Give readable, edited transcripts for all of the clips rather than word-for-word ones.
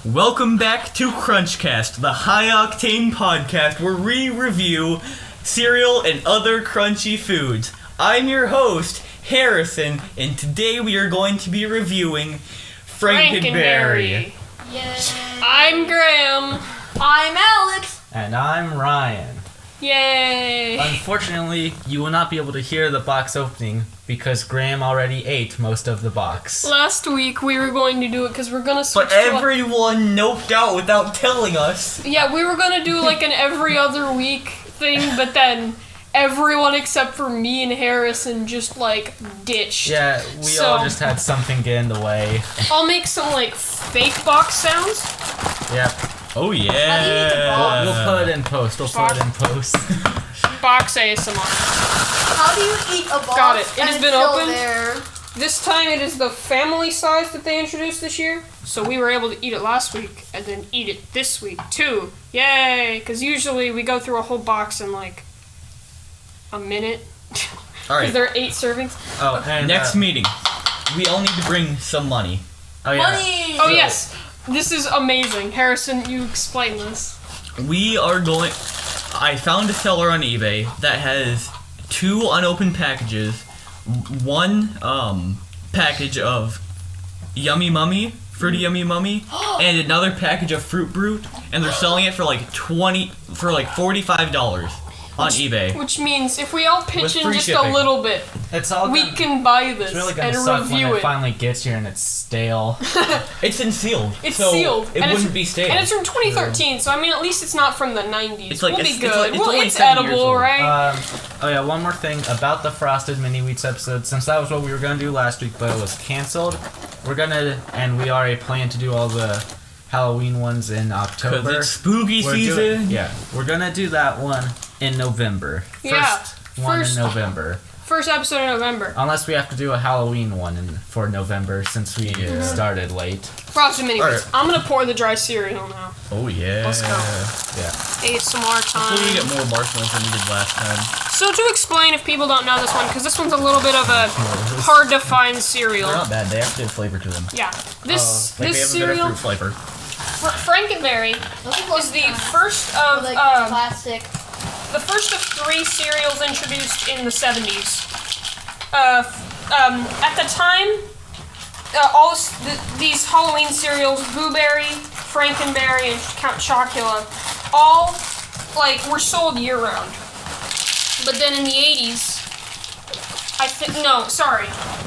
Welcome back to Crunchcast, the high-octane podcast where we review cereal and other crunchy foods. I'm your host, Harrison, and today we are going to be reviewing FrankenBerry. Yay! I'm Graham. I'm Alex. And I'm Ryan. Yay! Unfortunately, you will not be able to hear the box opening because Graham already ate most of the box. Last week we were going to do it because we're going to switch But everyone noped out without telling us. Yeah, we were going to do like an every other week thing, but then everyone except for me and Harrison just like ditched. Yeah, we all just had something get in the way. I'll make some like fake box sounds. Yep. Oh yeah. We'll put it in post. Box ASMR. How do you eat a box? Got it. It and has it's been still opened. there? This time it is the family size that they introduced this year, so we were able to eat it last week and then eat it this week too. Yay! Because usually we go through a whole box in like a minute. Alright. Because there are 8 servings. Oh, and Next meeting, we all need to bring some money. Oh yeah. Money! Oh yes! This is amazing. Harrison, you explain this. We are going... I found a seller on eBay that has 2 unopened packages, one package of Yummy Mummy, Fruity Yummy Mummy, and another package of Fruit Brute, and they're selling it for like $45 on eBay. Which means if we all pitch With in free just shipping. a little bit, It's all we gonna, can buy this It's really gonna and suck when review it it. finally gets here and it's stale. It's sealed. It's so sealed. It and wouldn't it's, be stale. And it's from 2013, so I mean at least it's not from the 90s. It's like- we'll be it's good. like- it's only It's 7 years edible, old. right? Oh yeah, one more thing about the Frosted Mini Wheats episode. Since that was what we were gonna do last week, but it was canceled, we already plan to do all the Halloween ones in October. Because it's spooky season. We're gonna do that one in November. First one in November. First episode in November. Unless we have to do a Halloween one for November since we started late. Frosted Mini Wheats. Alright. I'm gonna pour the dry cereal now. Oh yeah. Let's go. Yeah. ASMR Hopefully we time. get more marshmallows than we did last time. So to explain, if people don't know this one, because this one's a little bit of a hard to find cereal. They're not bad. They actually have flavor to them. Yeah, this Like they have a cereal, better fruit flavor. Frankenberry, is the first of classic. the first of 3 cereals introduced in the 70s. At the time, these Halloween cereals, Blueberry, Frankenberry, and Count Chocula, all were sold year round. But then in the 80s,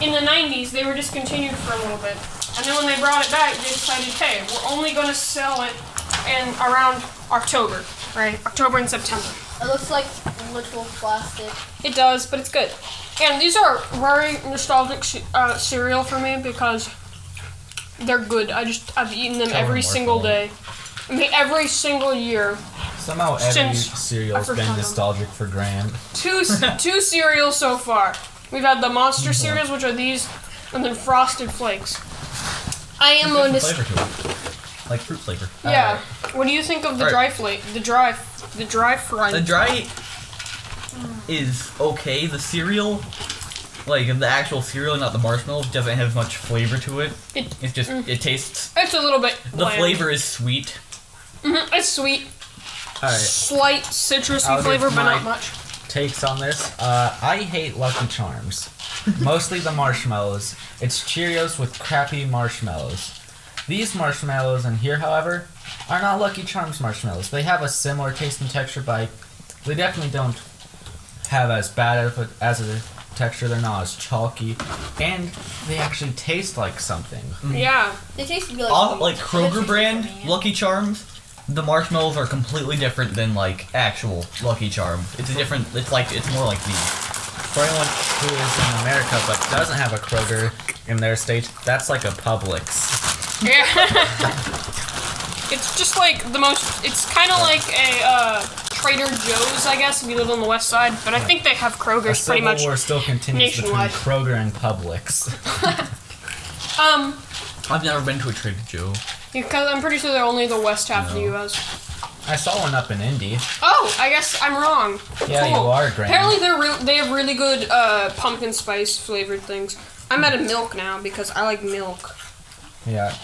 in the 90s they were discontinued for a little bit. And then when they brought it back, they decided, hey, we're only going to sell it in around October, right? October and September. It looks like literal plastic. It does, but it's good. And these are very nostalgic cereal for me because they're good. I've eaten them every single day. I mean, every single year. Somehow every Since cereal's I been forgot nostalgic for Graham. Two cereals so far. We've had the monster cereals, which are these, and then Frosted Flakes. I am a Flavor to it. Like fruit flavor. Yeah. What do you think of the dry flake? The dry fry. The dry is okay. The cereal, like the actual cereal, not the marshmallow, doesn't have much flavor to it. It's just it tastes. It's a little bit The bland. flavor is sweet. It's sweet. Alright, Slight citrusy I'll flavor, give but my- not much. takes on this. I hate Lucky Charms. Mostly the marshmallows. It's Cheerios with crappy marshmallows. These marshmallows in here, however, are not Lucky Charms marshmallows. They have a similar taste and texture, but they definitely don't have as bad as a texture. They're not as chalky, and they actually taste like something. Yeah. They taste really Like Kroger brand Lucky Charms, the marshmallows are completely different than like actual Lucky Charms. It's a different. It's more like these. For anyone who is in America but doesn't have a Kroger in their state, that's like a Publix. Yeah. It's just like it's kind of like a Trader Joe's, I guess, if you live on the west side. But I think they have Kroger's pretty much. Civil war still continues nationwide. between Kroger and Publix. I've never been to a Trader Joe. Because I'm pretty sure they're only the west half of the U.S. I saw one up in Indy. Oh, I guess I'm wrong. Yeah, Cool. you are, Graham. Apparently they have really good pumpkin spice flavored things. I'm out of milk now because I like milk. Yeah.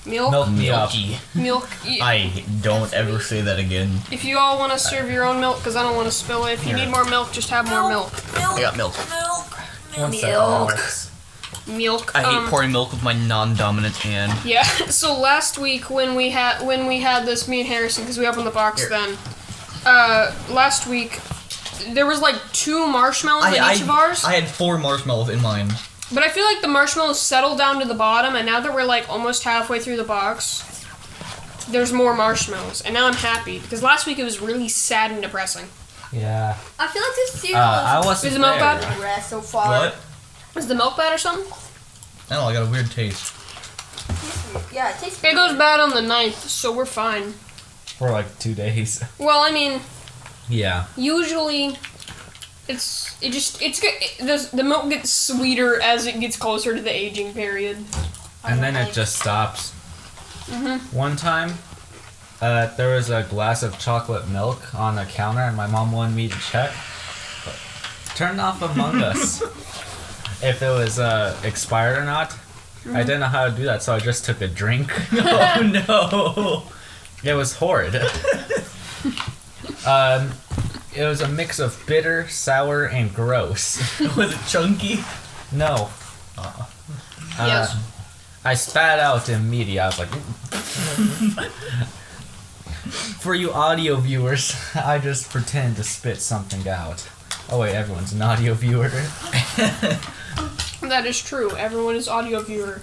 Milk. Milky. Milk. I don't ever say that again. If you all want to serve your own milk, because I don't want to spill it. If you need more milk, just have more milk. I got milk. One second, Alex. Milk. I hate pouring milk with my non-dominant hand. Yeah. So last week when we had this, me and Harrison, because we opened the box Here. then. Last week there was like 2 marshmallows in each of ours. I had 4 marshmallows in mine. But I feel like the marshmallows settled down to the bottom, and now that we're like almost halfway through the box, there's more marshmallows. And now I'm happy, because last week it was really sad and depressing. Yeah. I feel like this cereal I wasn't Is the milk there. bad? rest so far. What? Is the milk bad or something? I don't know, I got a weird taste. Yeah, it tastes It goes bad on the 9th, so we're fine. For like 2 days. Well, I mean, Yeah. usually the milk gets sweeter as it gets closer to the aging period. And then it just stops. One time, there was a glass of chocolate milk on the counter, and my mom wanted me to check. Turned off Among Us if it was expired or not. I didn't know how to do that, so I just took a drink. Oh no! It was horrid. It was a mix of bitter, sour, and gross. Was it chunky? No. Yes. I spat out immediately. I was like, for you audio viewers, I just pretend to spit something out. Oh wait, everyone's an audio viewer. That is true. Everyone is audio viewer.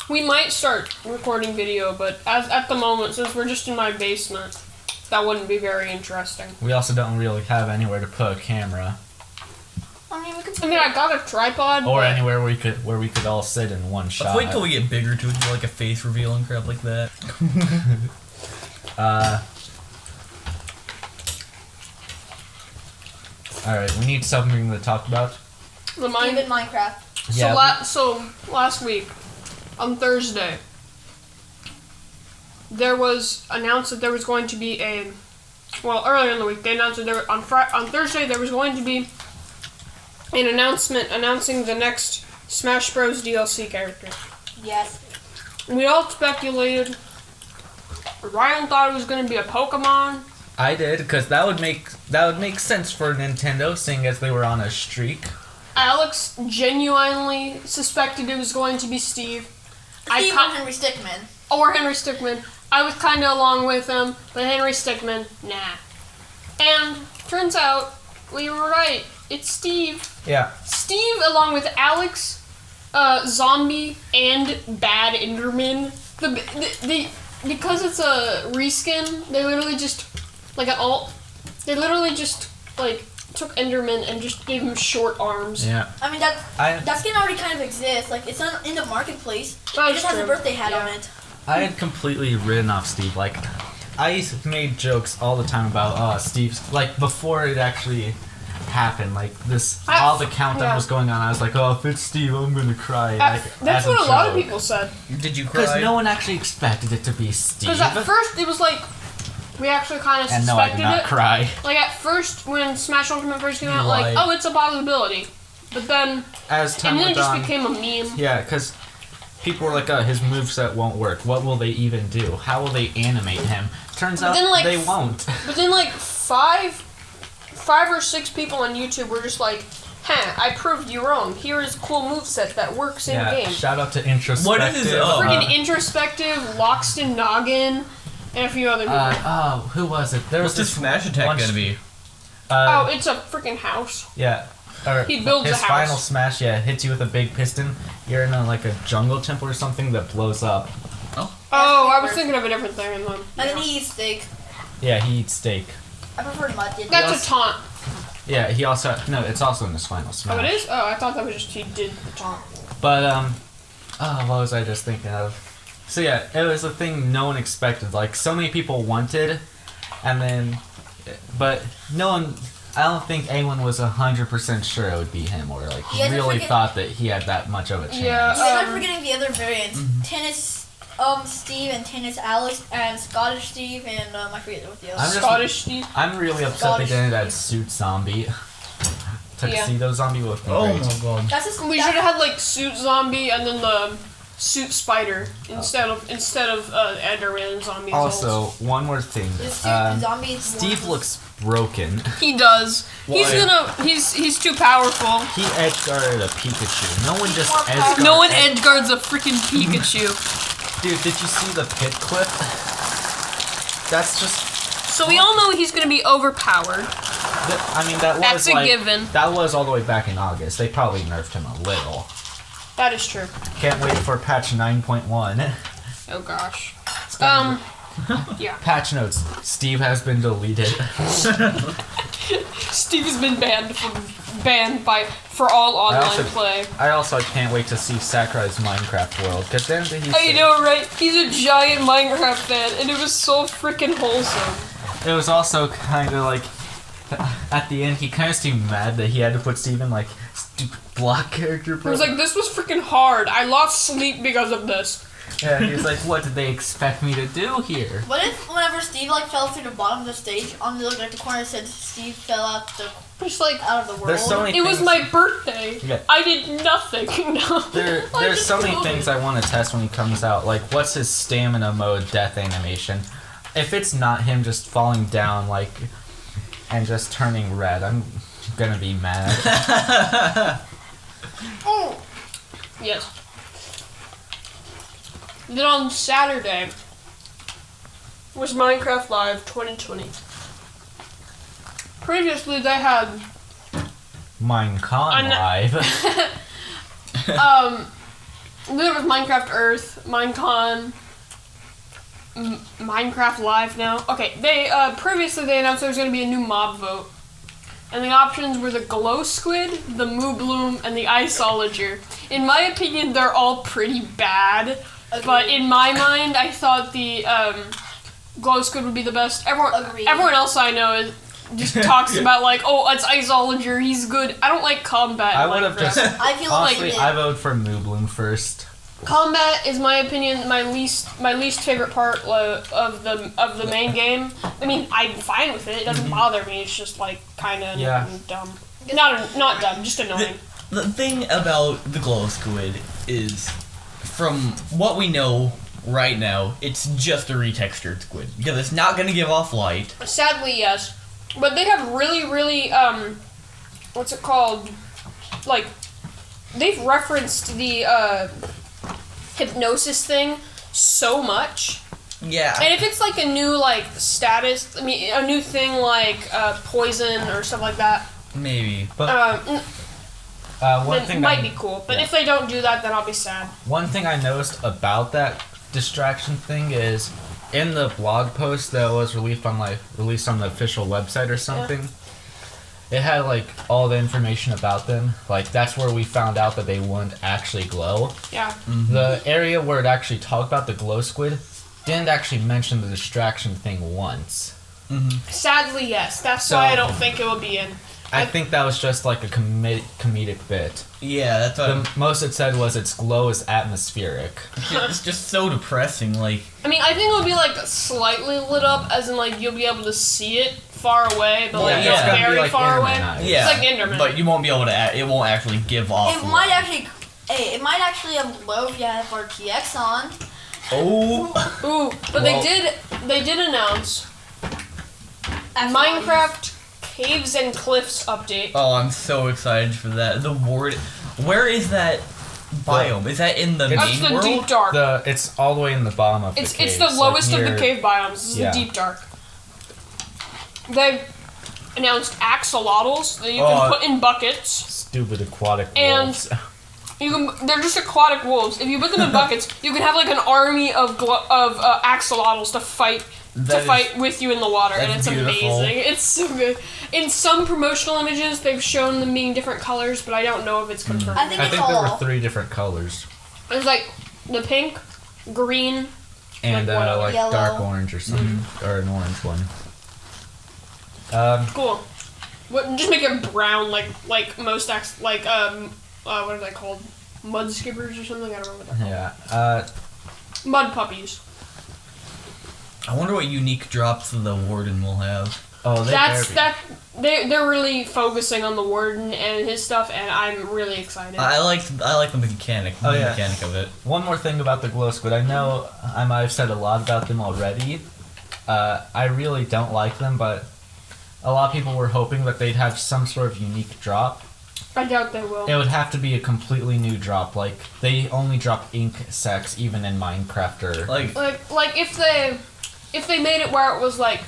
We might start recording video, but at the moment, since we're just in my basement, that wouldn't be very interesting. We also don't really have anywhere to put a camera, I mean, we could I mean, I got a tripod. or but anywhere where we could all sit in one shot. Let's wait till we get bigger too, do like a face reveal and crap like that. All right, we need something to talk about. the mine. Even Minecraft. Yeah. So last week, on Thursday, there was announced that there was going to be earlier in the week they announced that on Thursday there was going to be an announcement announcing the next Smash Bros. DLC character. Yes. We all speculated. Ryan thought it was going to be a Pokemon. I did, because that would make sense for Nintendo, seeing as they were on a streak. Alex genuinely suspected it was going to be Steve. Steve and Henry Stickmin. Or Henry Stickmin. I was kind of along with him, but Henry Stickmin, nah. And turns out we were right. It's Steve. Yeah. Steve, along with Alex, Zombie, and Bad Enderman. Because it's a reskin, they literally just took Enderman and just gave him short arms. Yeah. I mean, that skin already kind of exists. Like, it's not in the marketplace. It just has a birthday hat on it. I had completely written off Steve. Like, I made jokes all the time about Steve's. Like, before it actually happened, like all the countdown was going on. I was like, oh, if it's Steve, I'm gonna cry. That's what a lot of people said. Did you cry? Because no one actually expected it to be Steve. Because at first it was like we actually kind of and suspected no, I did not it. cry. Like at first when Smash Ultimate first came out, Right. like, oh, it's a possibility. But then As time and then it went just on, became a meme. yeah, because people were like, his moveset won't work. What will they even do? How will they animate him? Turns out then, like, they won't. But then like five or six people on YouTube were just like, I proved you wrong. Here is a cool moveset that works in Yeah, game. shout out to Introspective. What is it? Freaking Introspective, Loxton Noggin, and a few other people. Who was it? There What's was this smash attack bunch- gonna be? It's a freaking house. Yeah. Or He builds his a house. final smash, hits you with a big piston. You're in like a jungle temple or something that blows up. Oh, I was thinking of a different thing. And then he eats steak. Yeah, he eats steak. I prefer mud. That's a taunt. Yeah, he also it's also in his final smash. Oh, it is? Oh, I thought that was just he did the taunt. But what was I just thinking of? So yeah, it was a thing no one expected. Like so many people wanted, but no one. I don't think anyone was 100% sure it would be him, or like really thought that he had that much of a chance. Yeah. I'm forgetting the other variants. Tennis Steve and Tennis Alex and Scottish Steve and I forget what the other. Scottish Steve. I'm really upset Scottish they didn't add Suit Zombie. Tuxedo Zombie with Oh my god. We should have had like Suit Zombie and then the suit spider instead of Enderman and zombies. Also, one more thing. Steve looks broken. He does. Why? He's too powerful. He edgeguarded a Pikachu. No one just edgeguarded. No one edgeguards a freaking Pikachu. Dude, did you see the pit clip? That's just. So we all know he's gonna be overpowered. That's a given. That was all the way back in August. They probably nerfed him a little. That is true. Can't wait for patch 9.1. Oh gosh. Yeah. Patch notes. Steve has been deleted. Steve has been banned for all online play. I also can't wait to see Sakurai's Minecraft world, because then I know, right? He's a giant Minecraft fan, and it was so freaking wholesome. It was also kind of like, at the end, he kind of seemed mad that he had to put Steve in, like, stupid block character. He was like, this was freaking hard. I lost sleep because of this. Yeah, he was like, what did they expect me to do here? What if whenever Steve like fell through the bottom of the stage, on the like the corner said Steve fell out out of the world? There's so many it was my birthday. Yeah. I did nothing. No. There's so many things I want to test when he comes out. Like, what's his stamina mode death animation? If it's not him just falling down, like, and just turning red, I'm gonna be mad. Oh. Yes. Then on Saturday was Minecraft Live 2020. Previously, they had Minecon Live. There was Minecraft Earth, Minecon, Minecraft Live now. Okay, they previously they announced there was going to be a new mob vote, and the options were the Glow Squid, the Moo Bloom, and the Iceologer. In my opinion, they're all pretty bad. But in my mind, I thought the Glow Squid would be the best. Everyone else I know just talks about like, oh, it's Iceologer, he's good. I don't like combat. I would have just. I feel honestly, like I vote for Moo Bloom first. Combat is, my opinion, my least favorite part of the main game. I mean, I'm fine with it. It doesn't bother me. It's just like kind of dumb. Not dumb, just annoying. The thing about the Glow Squid is, from what we know right now, it's just a retextured squid because it's not going to give off light. Sadly, yes, but they have really what's it called? Like, they've referenced the hypnosis thing so much. Yeah. And if it's like a new like status, I mean a new thing like poison or stuff like that, Maybe. But one then thing it might be cool. But if they don't do that, then I'll be sad. One thing I noticed about that distraction thing is in the blog post that was released on the official website or something. It had like all the information about them. Like that's where we found out that they wouldn't actually glow. Yeah. Mm-hmm. The area where it actually talked about the glow squid didn't actually mention the distraction thing once. Mm-hmm. Sadly, yes. That's why I don't think it will be in. I think that was just like a comedic bit. Yeah, that's what. The most it said was its glow is atmospheric. It's just so depressing. Like, I mean, I think it'll be like slightly lit up, as in like you'll be able to see it far away, but like Yeah, it's it's gonna very be like far away. Enderman eyes. yeah, It's like Enderman. but you won't be able to. It won't actually give off. it might actually. Hey, it might actually have low if you have RTX on. Oh. Ooh, but Well- they did announce Minecraft Caves and Cliffs update. Oh, I'm so excited for that. The ward. Where is that biome? Is that in the That's main the world? deep dark. It's all the way in the bottom of It's the caves, the lowest like of the near- cave biomes. This is Yeah. the deep dark. They announced axolotls that you Oh. can put in buckets. Stupid aquatic And- wolves. They're just aquatic wolves. If you put them in buckets, you can have like an army of axolotls to fight with you in the water, and that's it's beautiful. amazing. It's so good. In some promotional images, they've shown them being different colors, but I don't know if it's confirmed. I think I it's think there all. were 3 different colors. There's like the pink, green, And Like what, like yellow? dark orange or something. Or an orange one. cool. Just make it brown, like most what are they called? Mud skippers or something? I don't remember what they're called. Yeah. Mud puppies. I wonder what unique drops the warden will have. Oh, they're really focusing on the warden and his stuff, and I'm really excited. I like the mechanic. Oh, The yeah. mechanic of it. One more thing about the glow squid. I know I might have said a lot about them already. I really don't like them, but a lot of people were hoping that they'd have some sort of unique drop. I doubt they will. It would have to be a completely new drop. Like, they only drop ink sacks even in Minecraft or... Like, Like if they made it where it was like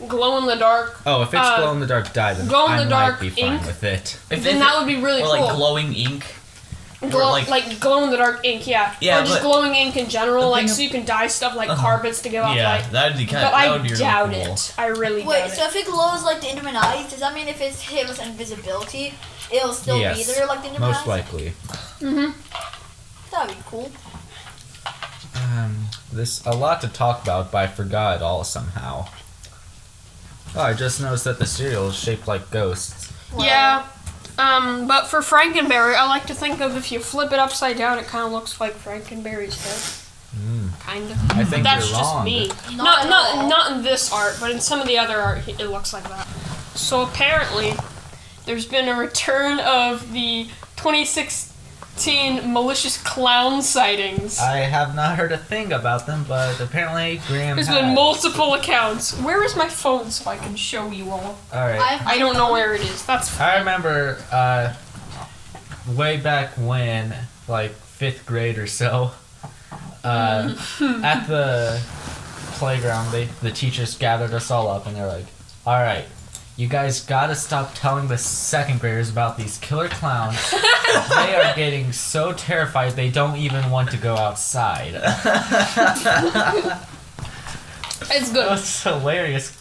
glow in the dark. Oh, if it's glow in the dark dye, then glow in I the dark might be fine ink? with it. Then that would be really or cool. like glowing ink. Glow, or like glow in the dark ink, yeah. Yeah, or just but glowing ink in general, the like thing so you can dye stuff like Uh-huh. carpets to give off Yeah, light. that'd be kind But of. That I would be doubt really cool. it. I really Wait, doubt so it. if it glows like the Enderman eyes, does that mean if it's hit with invisibility, it'll still Yes, be there like the Enderman most eyes? likely. That'd be cool. There's a lot to talk about, but I forgot it all somehow. Oh, I just noticed that the cereal is shaped like ghosts. Yeah. But for Frankenberry, I like to think of if you flip it upside down, it kind of looks like Frankenberry's head. Kind of. I think That's you're just wrong. me. Not at all. Not in this art, but in some of the other art, it looks like that. So apparently, there's been a return of the 2016 malicious clown sightings. I have not heard a thing about them, but apparently Graham There's has. been multiple accounts. Where is my phone so I can show you all? Alright. I don't know where it is. That's fine. I remember way back when, like 5th grade or so, at the playground, the teachers gathered us all up and they're like, alright, you guys gotta stop telling the 2nd graders about these killer clowns. They are getting so terrified they don't even want to go outside. It's It good. was hilarious.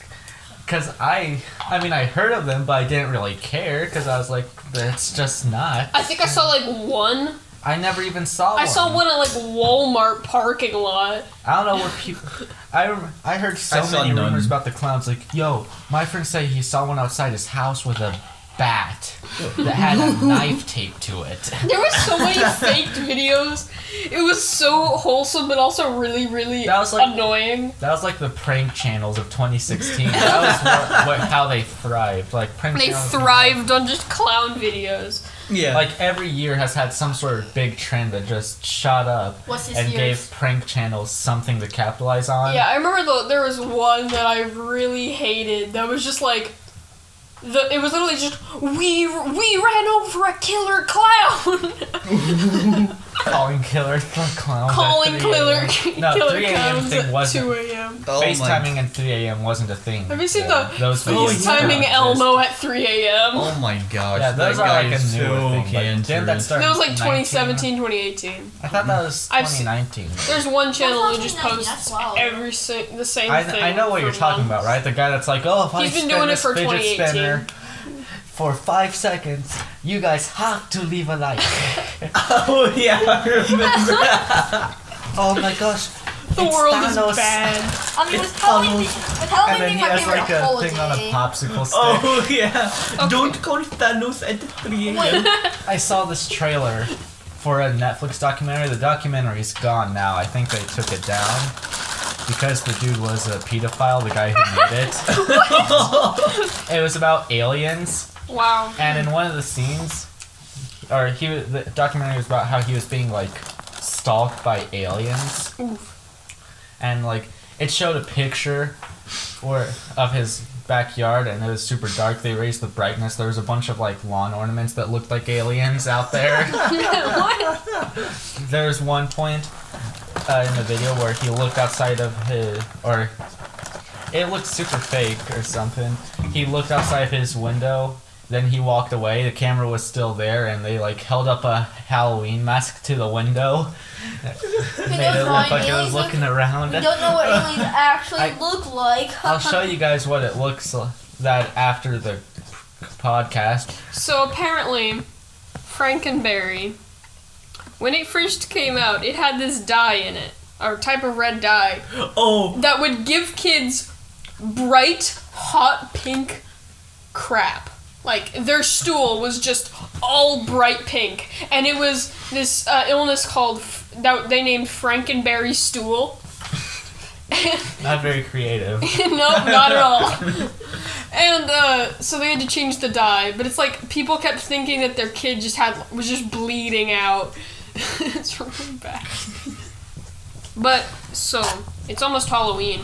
Because I mean, I heard of them, but I didn't really care because I was like, that's just not. I think I saw like one. I never even saw one. I saw one at like Walmart parking lot. I don't know what people. I heard so I saw many none. rumors about the clowns. Like, yo, my friend said he saw one outside his house with a bat that had a knife taped to it. There was so many faked videos. It was so wholesome, but also really, really That was like- annoying. That was like the prank channels of 2016. That was how they thrived. Like prank They channels. thrived on just clown videos. Yeah. Like every year has had some sort of big trend that just shot up What's this and year's? gave prank channels something to capitalize on. Yeah, I remember there was one that I really hated. That was just like, it was literally just we ran over a killer clown. Calling killer clowns. Calling at 3 killer a.m. No, killer 3 a.m. clowns thing at wasn't. 2 a.m. Oh my- FaceTiming at 3 a.m. wasn't a thing. Have you seen Yeah, those the videos FaceTiming don't Elmo at 3 a.m.? Oh my gosh. Yeah, those that are guy like a is newer so thing. But didn't that cancerous. start That was like in 2017, 2018. I thought that was I've seen- 2019. There's one channel that just 2019, that's posts wild. the same thing. I know what for you're talking months. about, right? The guy that's like, oh, if I He's been spin doing it this for fidget 2018. spinner for 5 seconds, you guys have to leave a like. Oh yeah, I remember. Oh my gosh. The it's world Thanos. is bad. I mean, with Halloween, And Halloween then being he my has favorite like a holiday. thing on a popsicle stick. Oh yeah. Okay. Don't call Thanos at 3 a.m. I saw this trailer for a Netflix documentary. The documentary's gone now. I think they took it down because the dude was a pedophile, the guy who made it. It was about aliens, Wow. and in one of the scenes, the documentary was about how he was being like stalked by aliens. Oof. And like it showed a picture of his backyard, and it was super dark. They raised the brightness. There was a bunch of like lawn ornaments that looked like aliens out there. What? There was one point in the video where he looked outside of it looked super fake or something. He looked outside of his window, then he walked away. The camera was still there, and they like held up a Halloween mask to the window. Made it look like it was looking around. We don't know what aliens actually look like. I'll show you guys what it looks that after the podcast. So apparently, Frankenberry, when it first came out, it had this dye in it, or type of red dye, Oh. that would give kids bright, hot pink crap. Like, their stool was just all bright pink. And it was this illness called, that they named FrankenBerry stool. Not very creative. No, not at all. And so they had to change the dye, but it's like people kept thinking that their kid was just bleeding out. It's really bad. But so it's almost Halloween.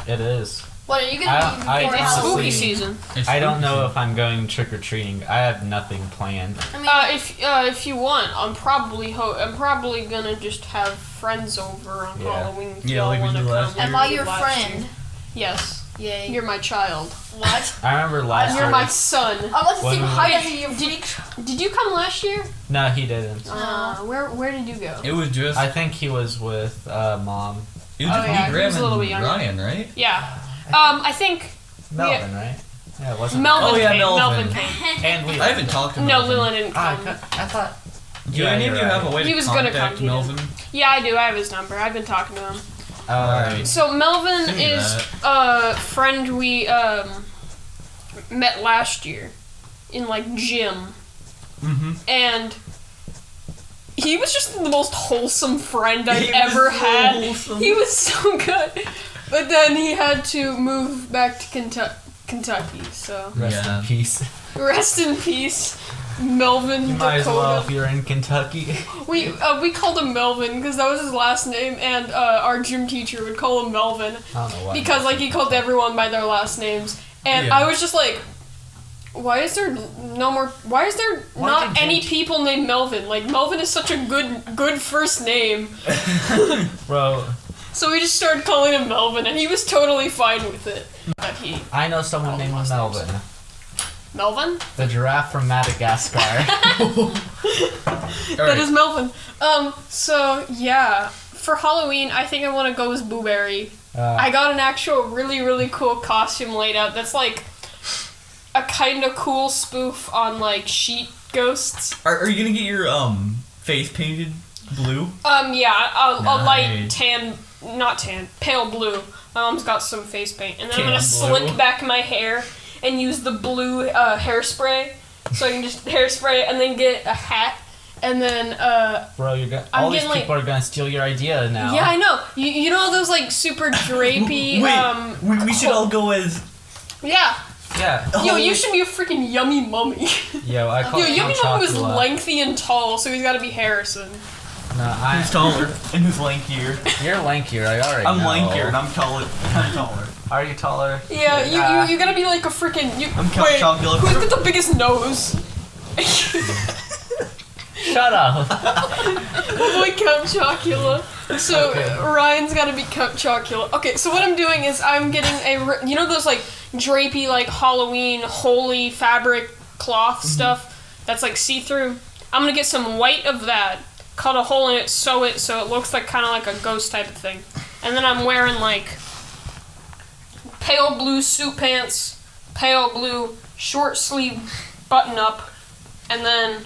It is. What are you gonna do I before It's Halloween? spooky season. I don't know if I'm going trick or treating. I have nothing planned. I mean, If you want, I'm probably gonna just have friends over on Yeah. Halloween. if Yeah, y'all like we wanna did last come. am year. I We did your last friend? year. Yes, Yay. you're my child. What? I remember last You're year. my son. I want to When see we- height as you freak. Did you come last year? No, he didn't. Where did you go? It was just. I think he was with Mom. It was Oh, just yeah, me, he Graham, was a little and bit younger. Ryan, right? Yeah. I think Melvin, right? Yeah, it wasn't. Melvin Oh, yeah, came. Melvin. came. And Leland. I haven't talked to No, Melvin. Leland didn't I come. thought. Do any of you you're have a right. way He to was gonna contact come, he Melvin? Yeah, I do. I have his number. I've been talking to him. Alright. So Melvin Send me is that. a friend we met last year in like gym, Mm-hmm. and he was just the most wholesome friend I've He was ever so had. wholesome. He was so good, but then he had to move back to Kentucky. So Rest Yeah. in peace. rest in peace, Melvin You might as well Dakota. if you're in Kentucky. We called him Melvin because that was his last name, and our gym teacher would call him Melvin I don't know why. because like he called everyone by their last names, and Yeah. I was just like, why is there Why not did any you- people named Melvin? Like Melvin is such a good first name, Bro, so we just started calling him Melvin, and he was totally fine with it. But he I know someone named last Melvin. Melvin. The giraffe from Madagascar. That is Melvin. So yeah, for Halloween, I think I want to go as Blueberry. I got an actual really cool costume laid out. That's like a kind of cool spoof on like sheet ghosts. Are you gonna get your face painted blue? Yeah, a light Nice. tan, not tan, pale blue. My mom's got some face paint, and then I'm Tan gonna blue. slick back my hair and use the blue hairspray, so I can just hairspray and then get a hat, and then Bro, you're gonna, I'm all these getting, people are gonna steal your idea now. yeah, I know. You know those like super drapey Wait, we should all go as. yeah. Yeah. Yo, you should be a freaking Yummy Mummy. Yo, I call Yo, it Yummy Mummy was Chocula. lengthy and tall, so he's got to be Harrison. No, Who's taller and who's lankier? You're lankier. I already I'm know. lankier and I'm taller. I'm taller. Are you taller? Yeah, you gotta be like a freaking. I'm Count wait, Chocula. who's got the biggest nose? Shut up. Oh boy, Count Chocula. So Okay. Ryan's got to be Count Chocula. Okay, so what I'm doing is I'm getting you know those like drapey like Halloween holy fabric cloth stuff that's like see through. I'm gonna get some white of that, cut a hole in it, sew it so it looks like kind of like a ghost type of thing, and then I'm wearing like pale blue suit pants, pale blue short sleeve button up, and then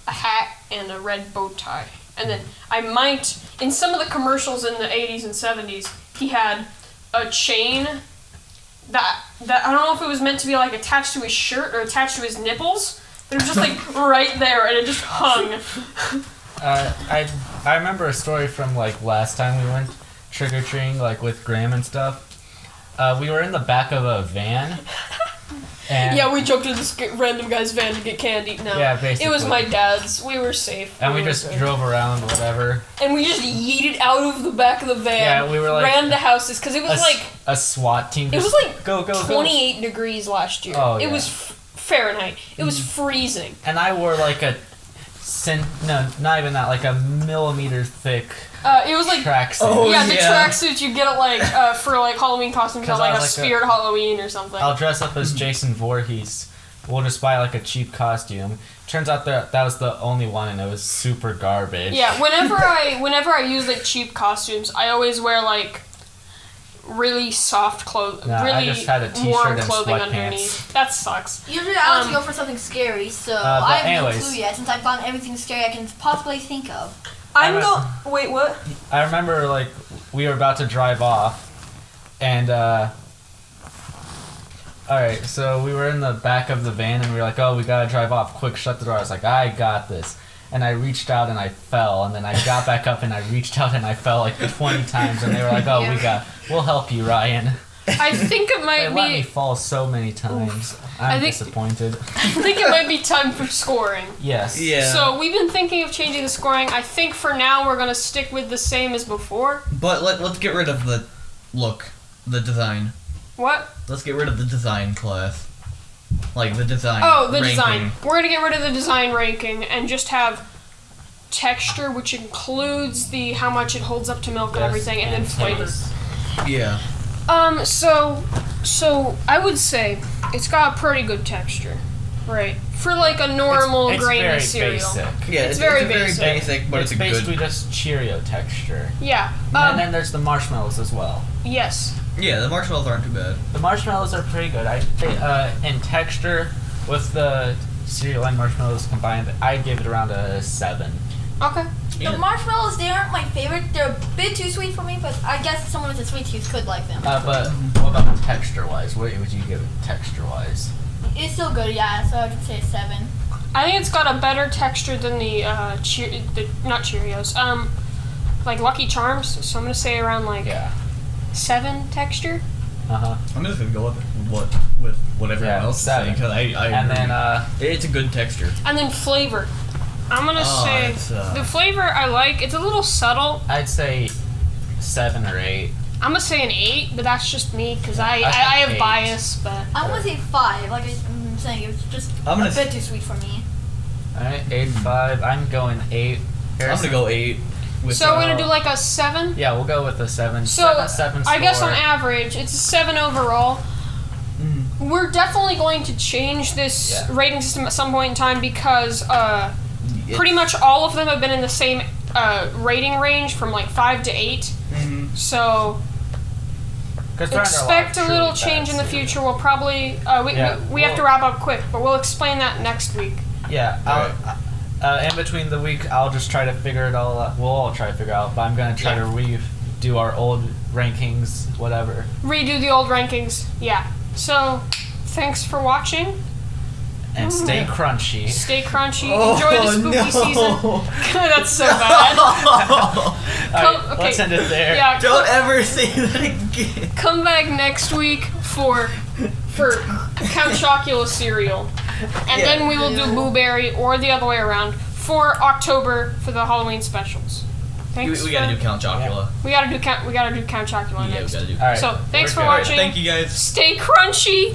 a hat and a red bow tie. And then I might, in some of the commercials in the 80s and 70s, he had a chain that I don't know if it was meant to be like attached to his shirt or attached to his nipples, but it was just like right there and it just hung. I remember a story from like last time we went trick or treating like with Graham and stuff. We were in the back of a van. And Yeah, we jumped in this random guy's van to get candy. No, Yeah, it was basically. my dad's. We were safe. And we were just safe. drove around, whatever. And we just yeeted out of the back of the van. Yeah, we were like ran to houses because it was like a SWAT team. it was just like go 28 degrees last year. Oh, It yeah. was Fahrenheit. It was freezing. And I wore like a not even that, like a millimeter thick It was like tracksuit. Oh, yeah, the yeah. tracksuits you get at like for like Halloween costumes at 'Cause like I a was like Spirit Halloween or something. I'll dress up as Jason Voorhees. We'll just buy like a cheap costume. Turns out that was the only one, and it was super garbage. Yeah, whenever I use like cheap costumes, I always wear like really soft clothes, Nah, I really just had a t-shirt warm and clothing sweatpants. underneath. That sucks. Usually I like to Um, go for something scary, so but I have no anyways. clue yet since I found everything scary I can possibly think of. I'm I go. Wait, what? I remember like we were about to drive off, and alright, so we were in the back of the van and we were like, oh, we gotta drive off, quick, shut the door. I was like, I got this. And I reached out and I fell, and then I got back up and I reached out and I fell like 20 times, and they were like, oh, Yeah. we'll help you, Ryan. I think it They might let me be. fall so many times. I'm think- disappointed. I think it might be time for scoring. Yes. Yeah. So we've been thinking of changing the scoring. I think for now we're gonna stick with the same as before. But let's get rid of the look, the design. What? Let's get rid of the design class. Like the design. Oh, the ranking. design. We're gonna get rid of the design ranking and just have texture, which includes the how much it holds up to milk and Yes, everything, and then flavor. taste. Yeah. So I would say it's got a pretty good texture, right? For like a normal It's grainy very cereal. basic. Yeah, It's very very basic. basic, but it's a basically good. just Cheerio texture. Yeah. And then there's the marshmallows as well. Yes. Yeah, the marshmallows aren't too bad. The marshmallows are pretty good. I think in texture with the cereal and marshmallows combined, I'd give it around a 7. Okay. Yeah. The marshmallows, they aren't my favorite. They're a bit too sweet for me, but I guess someone with a sweet tooth could like them. But what about texture-wise? What would you give it texture-wise? It's still good, yeah, so I would say 7. I think it's got a better texture than the not Cheerios. Like Lucky Charms. So I'm gonna say around like Yeah. 7 texture. I'm just gonna go with what everyone Yeah, else is saying 7. because I And agree. then it's a good texture. And then flavor. I'm gonna Oh, say it's, the flavor I like. It's a little subtle. I'd say 7 or 8. I'm gonna say an 8, but that's just me because I think have 8. bias. But I'm gonna say 5. Like I'm saying, it's just I'm gonna a bit too sweet for me. Alright, 8, 5. I'm going 8. I'm gonna go 8. With, so we're gonna do like a 7. Yeah, we'll go with a 7. So 7 I guess score. on average, it's a 7 overall. We're definitely going to change this Yeah. rating system at some point in time because pretty much all of them have been in the same rating range from like 5 to 8. So 'Cause there aren't expect a lot of little truly change bad in the cereals. future. We'll probably we have to well- wrap up quick, but we'll explain that next week. Yeah, in between the week, I'll just try to figure it all out. We'll all try to figure out, but I'm gonna try to redo our old rankings, whatever. Redo the old rankings. Yeah. So thanks for watching. And stay crunchy. Stay crunchy. Oh, Enjoy the spooky no. season. That's so bad. Alright, okay. let's end it there. Yeah. Don't ever say that again. Come back next week for Count Chocula cereal, and then we will do blueberry or the other way around for October for the Halloween specials. Thanks. We gotta do Count Chocula. We gotta do Count Chocula Yeah, we next. gotta do. Alright. So thanks for we're good. watching. Thank you guys. Stay crunchy.